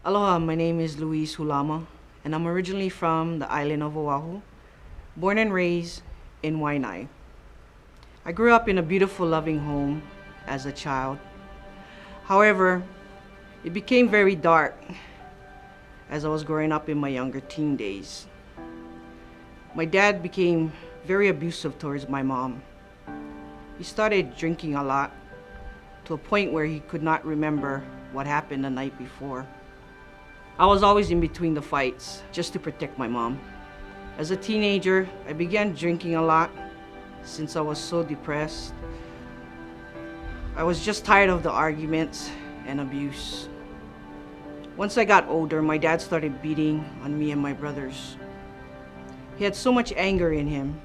Aloha, my name is Louise Hulama, and I'm originally from the island of Oahu, born and raised in Waianae. I grew up in a beautiful, loving home as a child. However, it became very dark as I was growing up in my younger teen days. My dad became very abusive towards my mom. He started drinking a lot to a point where he could not remember what happened the night before. I was always in between the fights just to protect my mom. As a teenager, I began drinking a lot since I was so depressed. I was just tired of the arguments and abuse. Once I got older, my dad started beating on me and my brothers. He had so much anger in him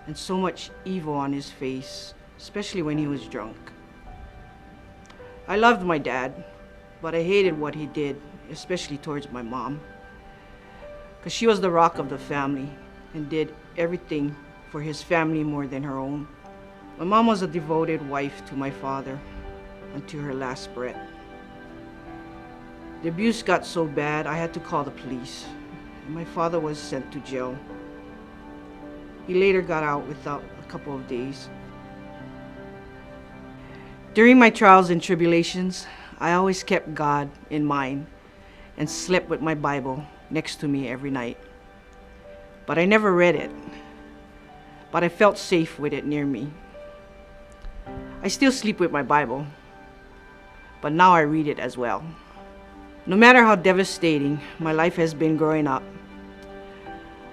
and so much evil on his face, especially when he was drunk. I loved my dad, but I hated what he did, especially towards my mom, because she was the rock of the family and did everything for his family more than her own. My mom was a devoted wife to my father until her last breath. The abuse got so bad, I had to call the police, and my father was sent to jail. He later got out without a couple of days. During my trials and tribulations, I always kept God in mind and slept with my Bible next to me every night. But I never read it, but I felt safe with it near me. I still sleep with my Bible, but now I read it as well. No matter how devastating my life has been growing up,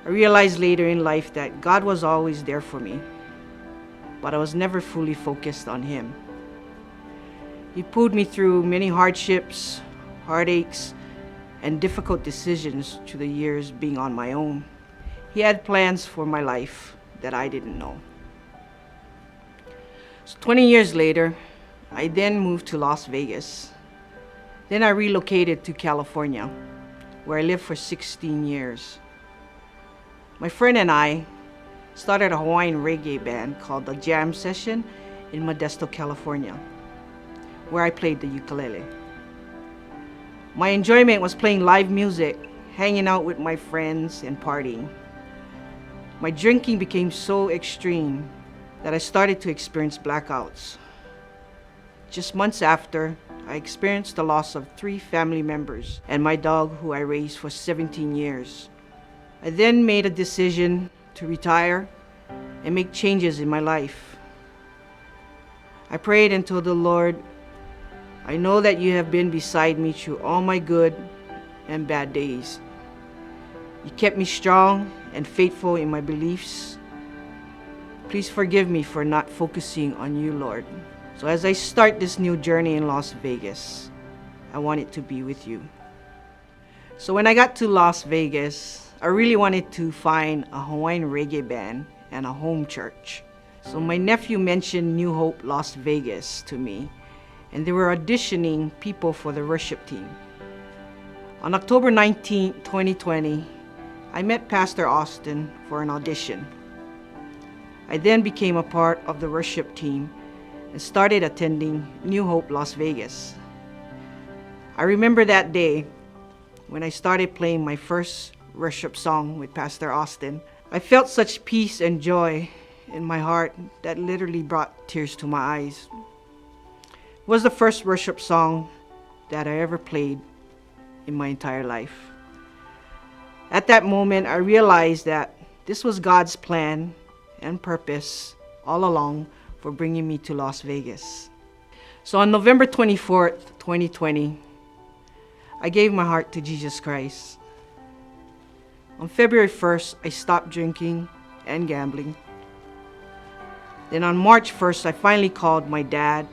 I realized later in life that God was always there for me, but I was never fully focused on Him. He pulled me through many hardships, heartaches, and difficult decisions through the years being on my own. He had plans for my life that I didn't know. So 20 years later, I then moved to Las Vegas. Then I relocated to California, where I lived for 16 years. My friend and I started a Hawaiian reggae band called the Jam Session in Modesto, California, where I played the ukulele. My enjoyment was playing live music, hanging out with my friends, and partying. My drinking became so extreme that I started to experience blackouts. Just months after, I experienced the loss of 3 family members and my dog, who I raised for 17 years. I then made a decision to retire and make changes in my life. I prayed and told the Lord, I know that you have been beside me through all my good and bad days. You kept me strong and faithful in my beliefs. Please forgive me for not focusing on you, Lord. So as I start this new journey in Las Vegas, I want it to be with you. So when I got to Las Vegas, I really wanted to find a Hawaiian reggae band and a home church. So my nephew mentioned New Hope Las Vegas to me, and they were auditioning people for the worship team. On October 19, 2020, I met Pastor Austin for an audition. I then became a part of the worship team and started attending New Hope Las Vegas. I remember that day when I started playing my first worship song with Pastor Austin. I felt such peace and joy in my heart that literally brought tears to my eyes. It was the first worship song that I ever played in my entire life. At that moment, I realized that this was God's plan and purpose all along for bringing me to Las Vegas. So on November 24th, 2020, I gave my heart to Jesus Christ. On February 1st, I stopped drinking and gambling. Then on March 1st, I finally called my dad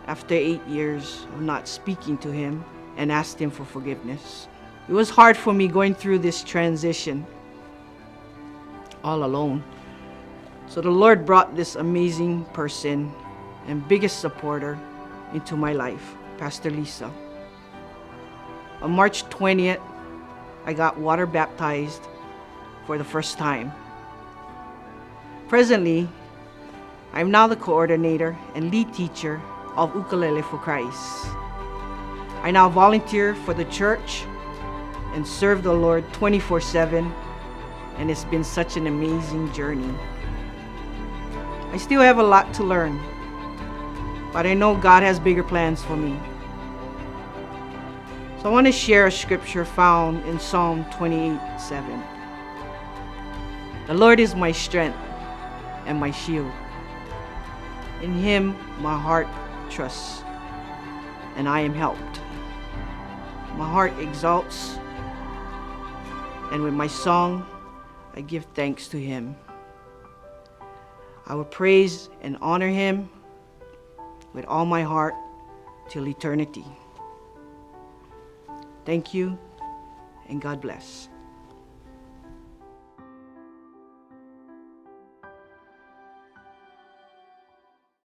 after 8 years of not speaking to him and asked him for forgiveness. It was hard for me going through this transition all alone. So the Lord brought this amazing person and biggest supporter into my life, Pastor Lisa. On March 20th, I got water baptized for the first time. Presently, I'm now the coordinator and lead teacher of Ukulele for Christ. I now volunteer for the church and serve the Lord 24/7, and it's been such an amazing journey. I still have a lot to learn, but I know God has bigger plans for me. So I want to share a scripture found in Psalm 28:7. The Lord is my strength and my shield. In him my heart trusts, and I am helped. My heart exalts, and with my song I give thanks to him. I will praise and honor him with all my heart till eternity. Thank you, and God bless.